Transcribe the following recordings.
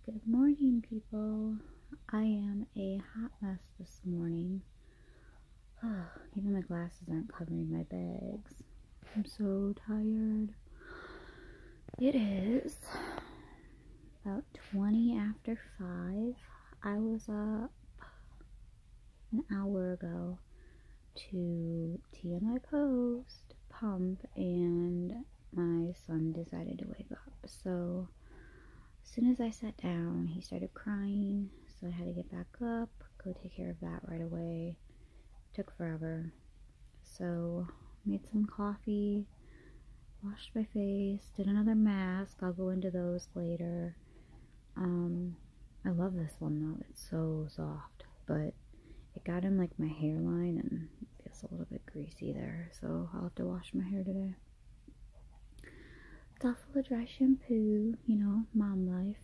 Good morning, people. I am a hot mess this morning. Even my glasses aren't covering my bags. I'm so tired. It is about 20 after 5. I was up an hour ago to tea on my post, pump, and my son decided to wake up. So as soon as I sat down, he started crying, so I had to get back up, go take care of that right away. It took forever. So made some coffee, washed my face, did another mask. I'll go into those later. I love this one though. It's so soft, but it got in like my hairline and it feels a little bit greasy there, so I'll have to wash my hair today. It's all full of dry shampoo, mom life.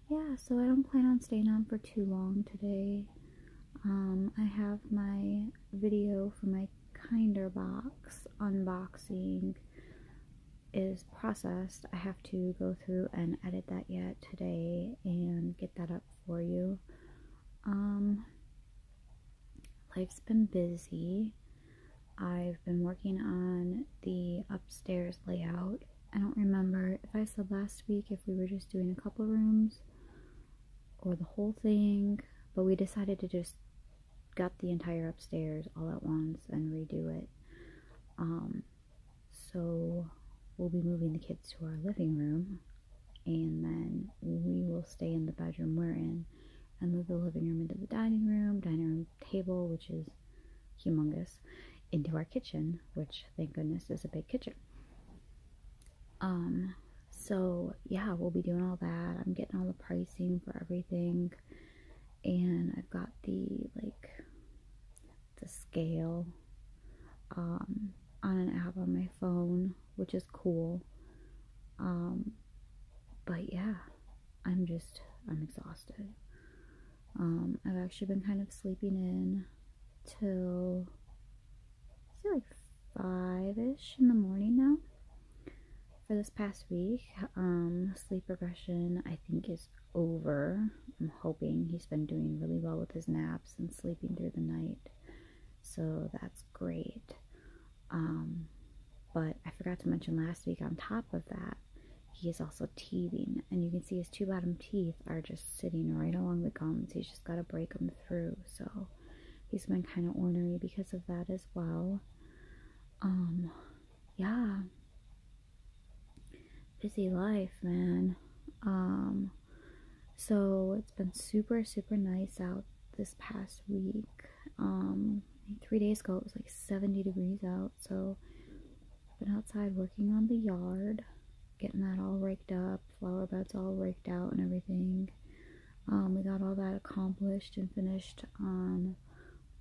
Yeah, so I don't plan on staying on for too long today. I have my video for my Kinder box unboxing is processed. I have to go through and edit that yet today and get that up for you. Life's been busy. I've been working on the upstairs layout. I don't remember if I said last week if we were just doing a couple rooms or the whole thing, but we decided to just gut the entire upstairs all at once and redo it. So we'll be moving the kids to our living room, and then we will stay in the bedroom we're in and move the living room into the dining room table, which is humongous, into our kitchen, which thank goodness is a big kitchen. So yeah, we'll be doing all that. I'm getting all the pricing for everything, and I've got the scale on an app on my phone, which is cool. But yeah, I'm exhausted. I've actually been kind of sleeping in till like 5-ish in the morning now for this past week. Sleep regression I think is over. I'm hoping. He's been doing really well with his naps and sleeping through the night, so that's great. But I forgot to mention last week, on top of that, he is also teething, and you can see his two bottom teeth are just sitting right along the gums. He's just got to break them through, so he's been kind of ornery because of that as well. Yeah, busy life, man. So it's been super nice out this past week. 3 days ago it was like 70 degrees out, so I've been outside working on the yard, getting that all raked up, flower beds all raked out and everything. We got all that accomplished and finished on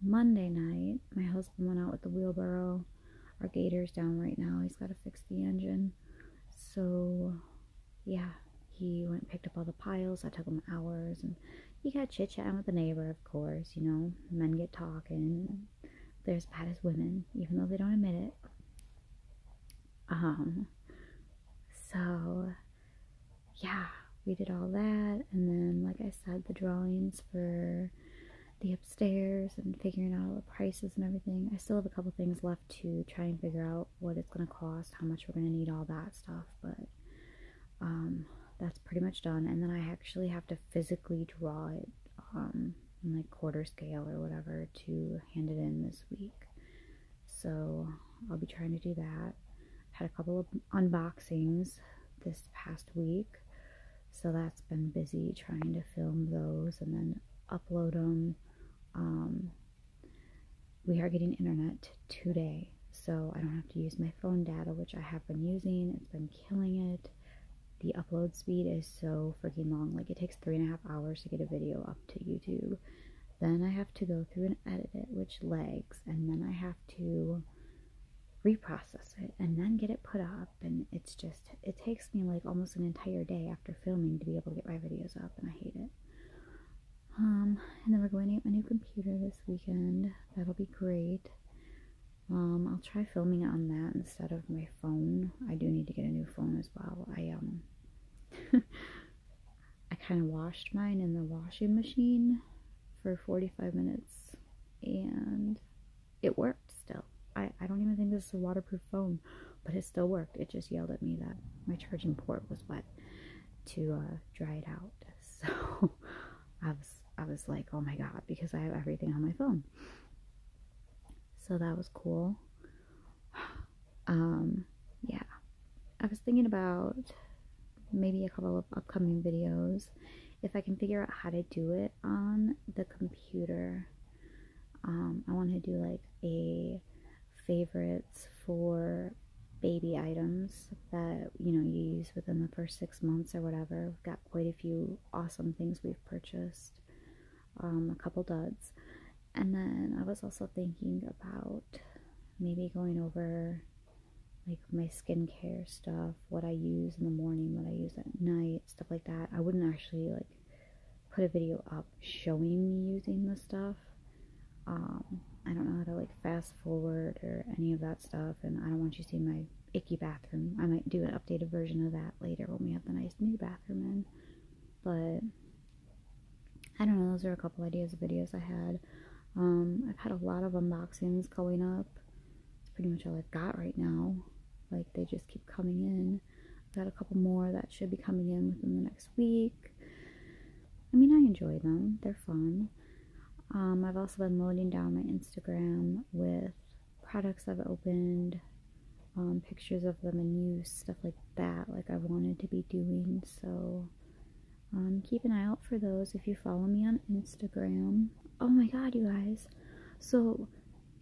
Monday night. My husband went out with the wheelbarrow. Our gator's down right now. He's got to fix the engine. So yeah, he went and picked up all the piles. That took him hours, and he got chit-chatting with the neighbor, of course. Men get talking. They're as bad as women, even though they don't admit it. So yeah, we did all that, and then, like I said, the drawings for the upstairs and figuring out all the prices and everything. I still have a couple things left to try and figure out what it's going to cost, how much we're going to need, all that stuff, but that's pretty much done. And then I actually have to physically draw it in like quarter scale or whatever to hand it in this week, so I'll be trying to do that. Had a couple of unboxings this past week, so that's been busy trying to film those and then upload them. We are getting internet today, so I don't have to use my phone data, which I have been using. It's been killing it. The upload speed is so freaking long. Like, it takes 3.5 hours to get a video up to YouTube. Then I have to go through and edit it, which lags, and then I have to reprocess it and then get it put up, and it takes me like almost an entire day after filming to be able to get my videos up, and I hate it. And then we're going to get my new computer this weekend. That'll be great. I'll try filming on that instead of my phone. I do need to get a new phone as well. kind of washed mine in the washing machine for 45 minutes and it worked still. I don't even think this is a waterproof phone, but it still worked. It just yelled at me that my charging port was wet to dry it out. So I was like, oh my god, because I have everything on my phone. So that was cool. Yeah, I was thinking about maybe a couple of upcoming videos if I can figure out how to do it on the computer. I want to do like a favorites for baby items that, you know, you use within the first 6 months or whatever. We've got quite a few awesome things we've purchased, a couple duds. And then I was also thinking about maybe going over like my skincare stuff, what I use in the morning, what I use at night, stuff like that. I wouldn't actually like put a video up showing me using the stuff. I don't know how to like fast forward or any of that stuff, and I don't want you seeing my icky bathroom. I might do an updated version of that later when we have the nice new bathroom in. But I don't know, those are a couple ideas of videos I had. I've had a lot of unboxings going up. It's pretty much all I've got right now. Like, they just keep coming in. I've got a couple more that should be coming in within the next week. I mean, I enjoy them. They're fun. I've also been loading down my Instagram with products I've opened, pictures of them in use, stuff like that, like I wanted to be doing. So keep an eye out for those if you follow me on Instagram. Oh my god, you guys. So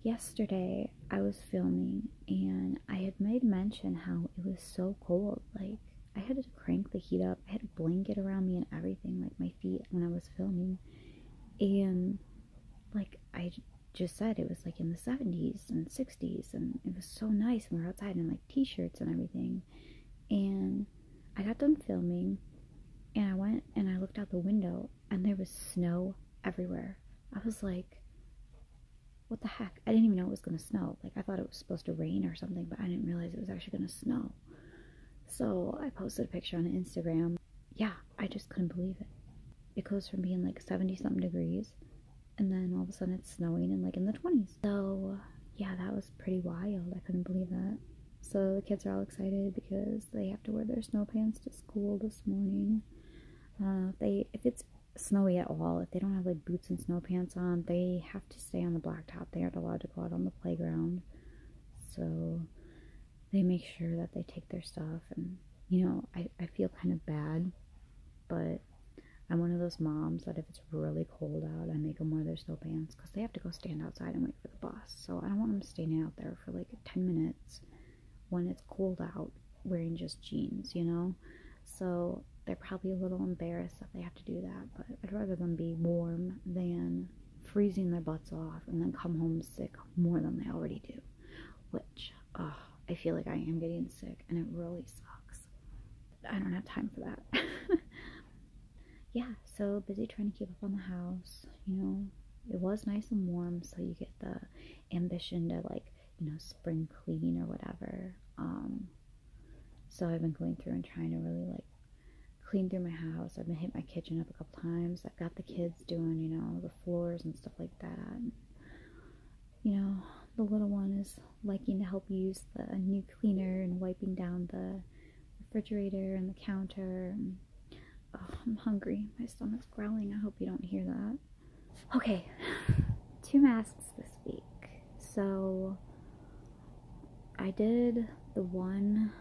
yesterday I was filming and I had made mention how it was so cold. Like, I had to crank the heat up. I had a blanket around me and everything, like my feet, when I was filming. And like I just said, it was like in the 70s and 60s and it was so nice, and we were outside in like t-shirts and everything. And I got done filming and I went and I looked out the window and there was snow everywhere. I was like, what the heck? I didn't even know it was gonna snow. Like, I thought it was supposed to rain or something, but I didn't realize it was actually gonna snow. So I posted a picture on Instagram. Yeah, I just couldn't believe it. It goes from being like 70 something degrees and then all of a sudden it's snowing and like in the 20s. So yeah, that was pretty wild. I couldn't believe that. So the kids are all excited because they have to wear their snow pants to school this morning. If it's snowy at all, if they don't have like boots and snow pants on, they have to stay on the blacktop. They aren't allowed to go out on the playground. So they make sure that they take their stuff. And you know, I feel kind of bad, but I'm one of those moms that if it's really cold out, I make them wear their snow pants because they have to go stand outside and wait for the bus. So I don't want them standing out there for like 10 minutes when it's cold out wearing just jeans, you know? So they're probably a little embarrassed that they have to do that, but I'd rather them be warm than freezing their butts off and then come home sick more than they already do, which, I feel like I am getting sick and it really sucks. I don't have time for that. Yeah, so busy trying to keep up on the house. You know, it was nice and warm, so you get the ambition to, like, you know, spring clean or whatever. So I've been going through and trying to really like clean through my house. I've been hitting my kitchen up a couple times. I've got the kids doing, you know, the floors and stuff like that. And, you know, the little one is liking to help use the new cleaner and wiping down the refrigerator and the counter. And, oh, I'm hungry. My stomach's growling. I hope you don't hear that. Okay, 2 masks this week. So I did the one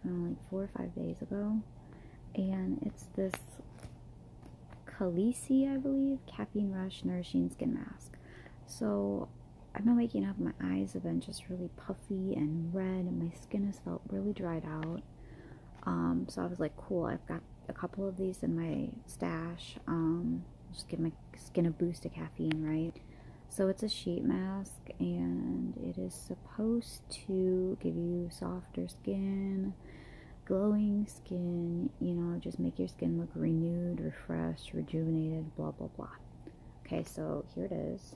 like 4 or 5 days ago, and it's this Khaleesi, I believe, caffeine rush nourishing skin mask. So I've been waking up, my eyes have been just really puffy and red, and my skin has felt really dried out. So I was like, cool, I've got a couple of these in my stash. Just give my skin a boost of caffeine, right? So it's a sheet mask, and it is supposed to give you softer skin, glowing skin, you know, just make your skin look renewed, refreshed, rejuvenated, blah, blah, blah. Okay, so here it is.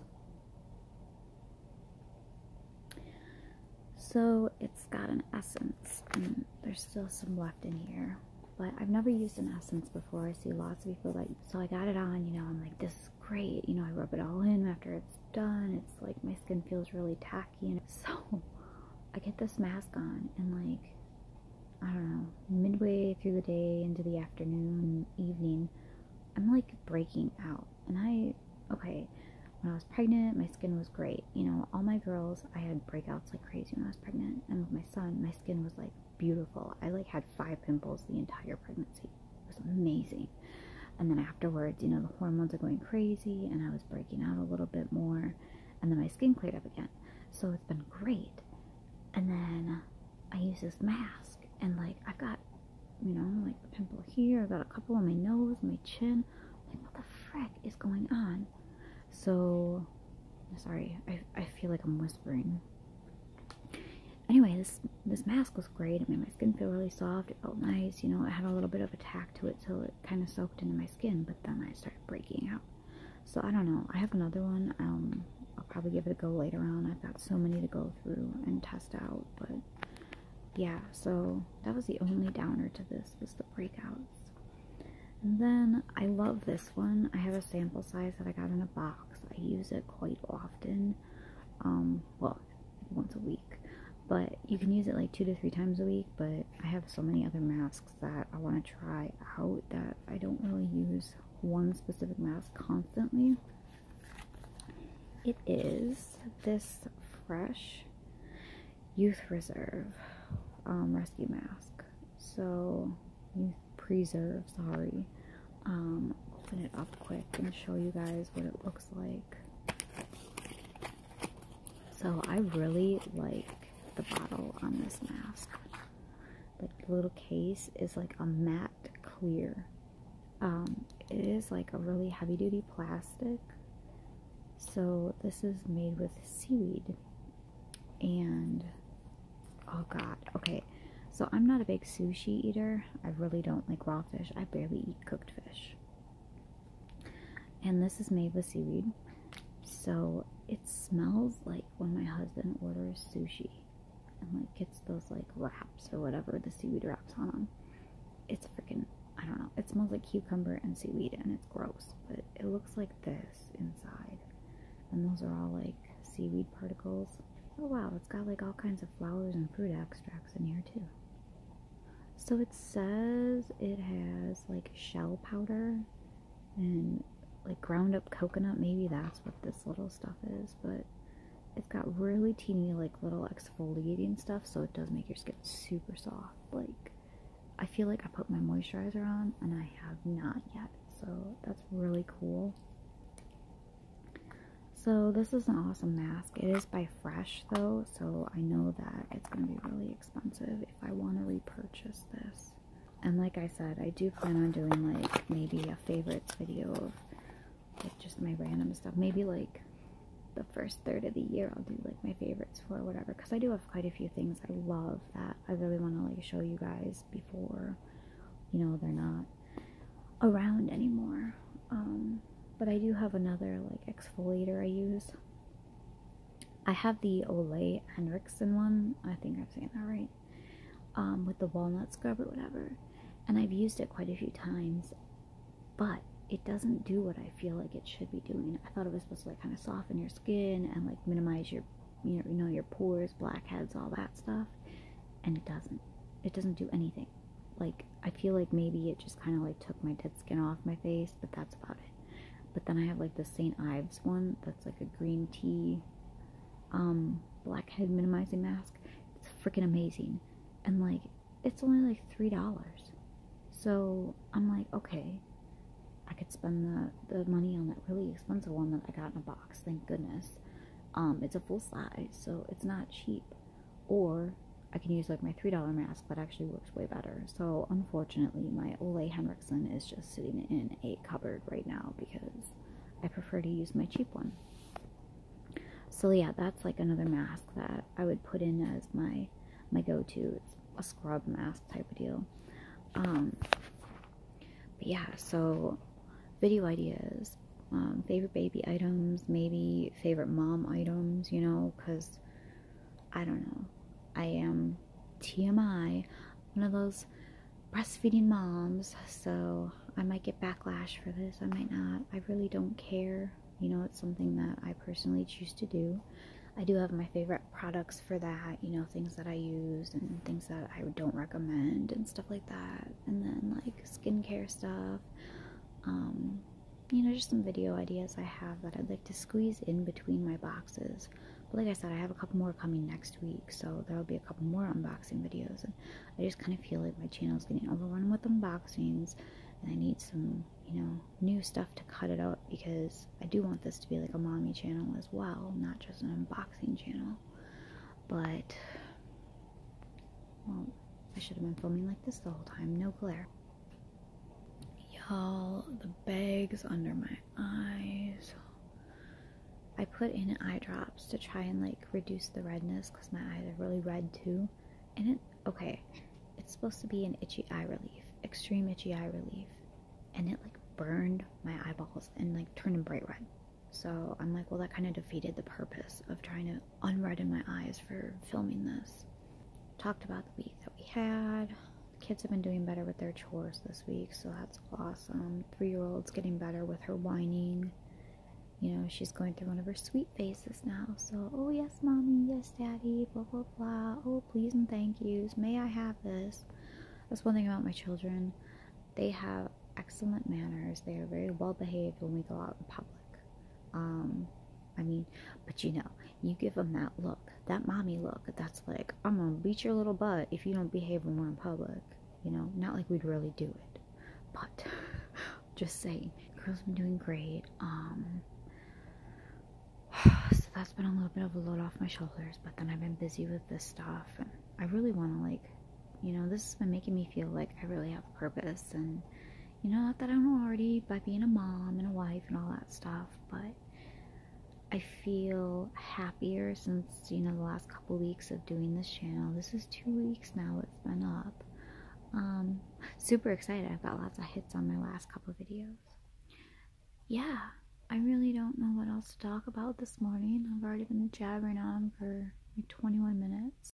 So it's got an essence, and there's still some left in here, but I've never used an essence before. I see lots of people that, so I got it on, you know, I'm like, this is great, you know, I rub it all in after it's done. It's like my skin feels really tacky, and so I get this mask on, and like, I don't know, midway through the day into the afternoon, evening, I'm like breaking out. And okay, when I was pregnant, my skin was great. You know, all my girls, I had breakouts like crazy when I was pregnant. And with my son, my skin was like beautiful. I like had 5 pimples the entire pregnancy. It was amazing. And then afterwards, you know, the hormones are going crazy, and I was breaking out a little bit more. And then my skin cleared up again. So it's been great. And then I use this mask, and like, I've got, you know, like a pimple here, I've got a couple on my nose, my chin. Like, what the frick is going on? So, sorry, I feel like I'm whispering. Anyway, this mask was great. It made my skin feel really soft. It felt nice, you know, it had a little bit of a tack to it, so it kind of soaked into my skin, but then I started breaking out. So I don't know, I have another one. I'll probably give it a go later on. I've got so many to go through and test out, but yeah, so that was the only downer to this, was the breakouts. And then I love this one. I have a sample size that I got in a box. I use it quite often, well, once a week, but you can use it like 2 to 3 times a week. But I have so many other masks that I want to try out that I don't really use one specific mask constantly. It is this Fresh Youth Reserve rescue mask. So Youth Preserve, sorry. Open it up quick and show you guys what it looks like. So I really like the bottle on this mask. Like, the little case is like a matte clear. It is like a really heavy duty plastic. So this is made with seaweed, and oh god, okay, so I'm not a big sushi eater. I really don't like raw fish. I barely eat cooked fish. And this is made with seaweed. So it smells like when my husband orders sushi and like gets those like wraps or whatever, the seaweed wraps on them. It's freaking, I don't know, it smells like cucumber and seaweed, and it's gross, but it looks like this inside. And those are all like seaweed particles. Oh wow, it's got like all kinds of flowers and fruit extracts in here too. So it says it has like shell powder and like ground up coconut. Maybe that's what this little stuff is, but it's got really teeny like little exfoliating stuff, so it does make your skin super soft. Like, I feel like I put my moisturizer on and I have not yet, so that's really cool. So this is an awesome mask. It is by Fresh though, so I know that it's going to be really expensive if I want to repurchase this. And like I said, I do plan on doing like maybe a favorites video of like just my random stuff. Maybe like the first third of the year I'll do like my favorites for whatever, because I do have quite a few things I love that I really want to like show you guys before, you know, they're not around anymore. But I do have another like exfoliator I use. I have the Ole Henriksen one, I think I'm saying that right, with the walnut scrub or whatever, and I've used it quite a few times, but it doesn't do what I feel like it should be doing. I thought it was supposed to like kind of soften your skin and like minimize your, you know, your pores, blackheads, all that stuff, and it doesn't. It doesn't do anything. Like, I feel like maybe it just kind of like took my dead skin off my face, but that's about it. But then I have like the St. Ives one that's like a green tea blackhead minimizing mask. It's freaking amazing, and like it's only like $3. So I'm like, okay, I could spend the money on that really expensive one that I got in a box, thank goodness. It's a full size, so it's not cheap. Or I can use like my $3 mask that actually works way better. So unfortunately, my Ole Henriksen is just sitting in a cupboard right now because I prefer to use my cheap one. So yeah, that's like another mask that I would put in as my go-to. It's a scrub mask type of deal. But yeah, so video ideas, favorite baby items, maybe favorite mom items, you know, because I don't know, I am TMI, one of those breastfeeding moms, so I might get backlash for this, I might not. I really don't care. You know, it's something that I personally choose to do. I do have my favorite products for that, you know, things that I use and things that I don't recommend and stuff like that. And then like skincare stuff. You know, just some video ideas I have that I'd like to squeeze in between my boxes. But like I said, I have a couple more coming next week, so there'll be a couple more unboxing videos. And I just kind of feel like my channel's getting overrun with unboxings, and I need some, you know, new stuff to cut it out, because I do want this to be like a mommy channel as well, not just an unboxing channel. But, well, I should have been filming like this the whole time, no glare. Y'all, the bags under my eyes. I put in eye drops to try and like reduce the redness, because my eyes are really red too. And it's supposed to be an itchy eye relief, extreme itchy eye relief, and it like burned my eyeballs and like turned them bright red. So I'm like, well, that kind of defeated the purpose of trying to unredden my eyes for filming this. Talked about the week that we had. Kids have been doing better with their chores this week, so that's awesome. 3-year-old's getting better with her whining. You know, she's going through one of her sweet faces now. So, oh yes, mommy, yes, daddy, blah, blah, blah. Oh, please and thank yous. May I have this? That's one thing about my children. They have excellent manners. They are very well behaved when we go out in public. I mean, but you know, you give them that look, that mommy look, that's like, I'm gonna beat your little butt if you don't behave when we're in public. You know, not like we'd really do it, but just saying, girls have been doing great. So that's been a little bit of a load off my shoulders, but then I've been busy with this stuff, and I really want to, like, you know, this has been making me feel like I really have a purpose, and, you know, not that I don't already by being a mom and a wife and all that stuff, but I feel happier since, you know, the last couple weeks of doing this channel. This is 2 weeks now it's been up. Super excited. I've got lots of hits on my last couple videos. Yeah, I really don't know what else to talk about this morning. I've already been jabbering on for like 21 minutes.